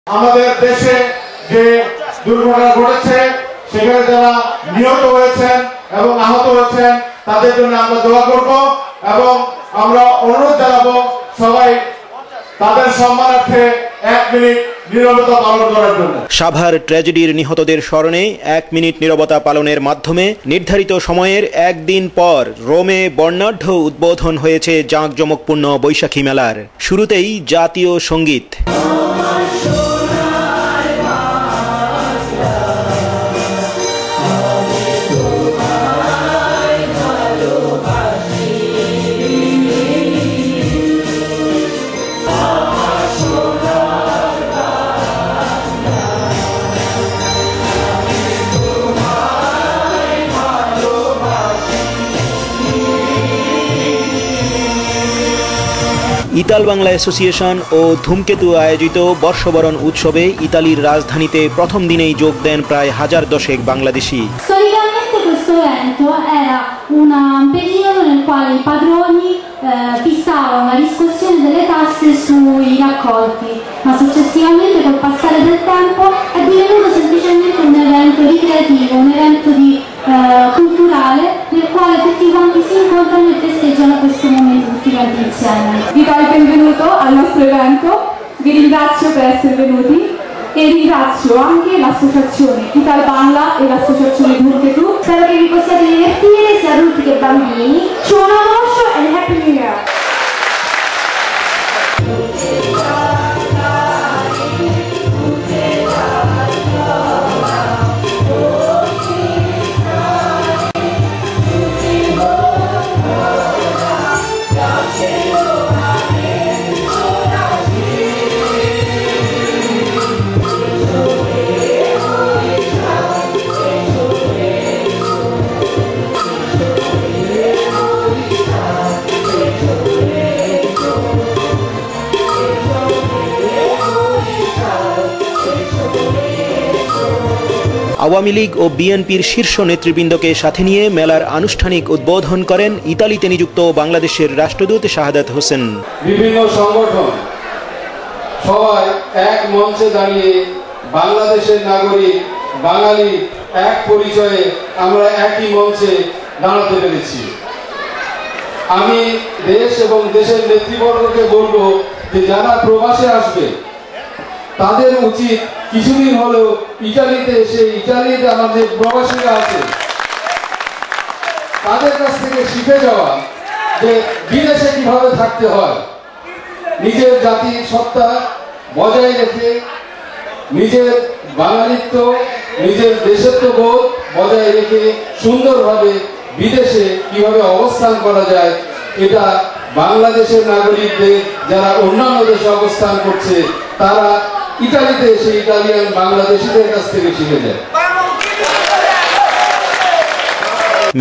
আমাদের দেশে যে দুর্ঘটনা ঘটেছে সেখানে যারা নিহত হয়েছেন এবং আহত হয়েছেন তাদের জন্য আমরা দোয়া করব এবং আমরা অনুরোধ জানাবো সবাই তাদের সম্মানার্থে 1 মিনিট নীরবতা পালন করার জন্য। সাভার ট্র্যাজেডির নিহতদের স্মরণে 1 মিনিট নীরবতা পালনের মাধ্যমে নির্ধারিত সময়ের একদিন পর রোমে বর্ণাঢ্য উদ্বোধন হয়েছে জাঁকজমকপূর্ণ বৈশাখী মেলার। শুরুতেই জাতীয় সঙ্গীত। ইতাল বাংলা অ্যাসোসিয়েশন ও ধূমকেতু আয়োজিত বর্ষবরণ উৎসবে ইতালির রাজধানীতে প্রথম দিনেই যোগ দেন প্রায় 1010 Bangladeshi. Solitamente questo evento era un periodo nel quale i padroni fissavano la riscossione delle tasse sui raccolti, ma successivamente col passare del tempo è divenuto semplicemente un evento ricreativo, un evento culturale nel quale tutti quanti si incontrano e festeggiano questo momento tutti quanti insieme. Vi do il benvenuto al nostro evento, vi ringrazio per essere venuti e ringrazio anche l'associazione Ital Bangla e l'associazione Dhumketu. Spero che vi possiate divertire sia adulti che bambini. Buon anno e Happy New Year! Awami League ও বিএনপির শীর্ষ নেতৃবৃন্দকে সাথে নিয়ে মেলার আনুষ্ঠানিক উদ্বোধন করেন ইতালিতে নিযুক্ত বাংলাদেশের রাষ্ট্রদূত শাহাদাত হোসেন। বিভিন্ন সংগঠন সবাই এক মঞ্চে দাঁড়িয়ে বাংলাদেশের নাগরিক বাঙালি এক পরিচয়ে আমরা একই মঞ্চে দাঁড়াতে পেরেছি। আমি দেশ এবং দেশের নেতৃবর্গকে বলবো যে যারা প্রবাসে আসবে তাদের উচিত কিছুদিন হলেও ইতালিতে এসে ইতালিতে আমাদের প্রবাসীরা আছে তাদের কাছ থেকে শিখে যাওয়া যে বিদেশে কিভাবে থাকতে হয়, নিজের জাতির সত্তা বজায় রেখে নিজের বাঙালিত্ব নিজের দেশত্ববোধ বজায় রেখে সুন্দরভাবে বিদেশে কিভাবে অবস্থান করা যায়। এটা বাংলাদেশের নাগরিকদের যারা অন্যান্য দেশে অবস্থান করছে তারা ইতালিতে এসে ইতালিয়ান বাংলাদেশিদের কাছ থেকে শিখে যায়।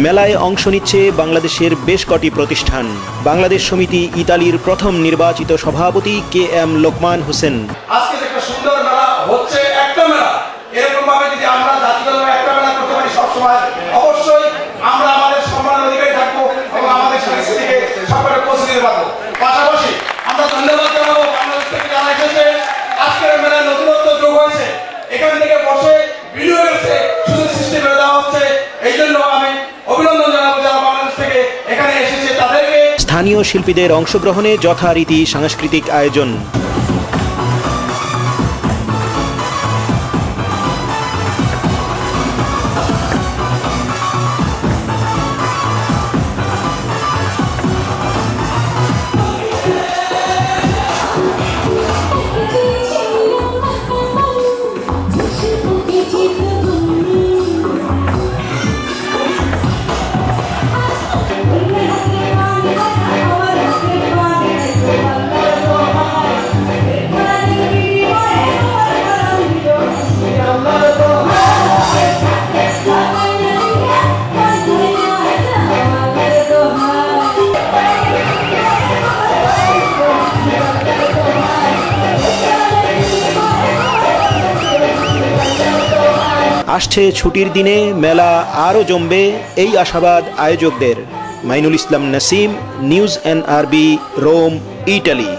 মেলায় অংশ নিচ্ছে বাংলাদেশের বেশ কটি প্রতিষ্ঠান। বাংলাদেশ সমিতি ইতালির প্রথম নির্বাচিত সভাপতি KM লোকমান হোসেন। আজকে একটা সুন্দর মেলা হচ্ছে, একটা মেলা এরকম ভাবে যদি আমরা জাতিগতভাবে একটা মেলা করতে পারি সবসময় অবশ্যই আমরা আমাদের সম্মানের অধিকারী থাকবো এবং আমাদের সংস্কৃতিকে সকলে পৌঁছে দিতে পারবো। পাশাপাশি আমরা ধন্যবাদ জানাবো বাংলাদেশ থেকে যারা এসেছে। আজকের মেলায় নতুনত্ব যোগ হয়েছে, এখান থেকে বসে বিনিয়োগের সুযোগ সৃষ্টি করে দেওয়া হচ্ছে। এই জন্য আমি অভিনন্দন জানাবো যারা বাংলাদেশ থেকে এখানে এসেছে তাদেরকে। স্থানীয় শিল্পীদের অংশগ্রহণে যথারীতি সাংস্কৃতিক আয়োজন। আসছে ছুটির দিনে মেলা আরও জমবে এই আশাবাদ আয়োজকদের। Mainul Islam Nasim, news NRB, Rome, Italy.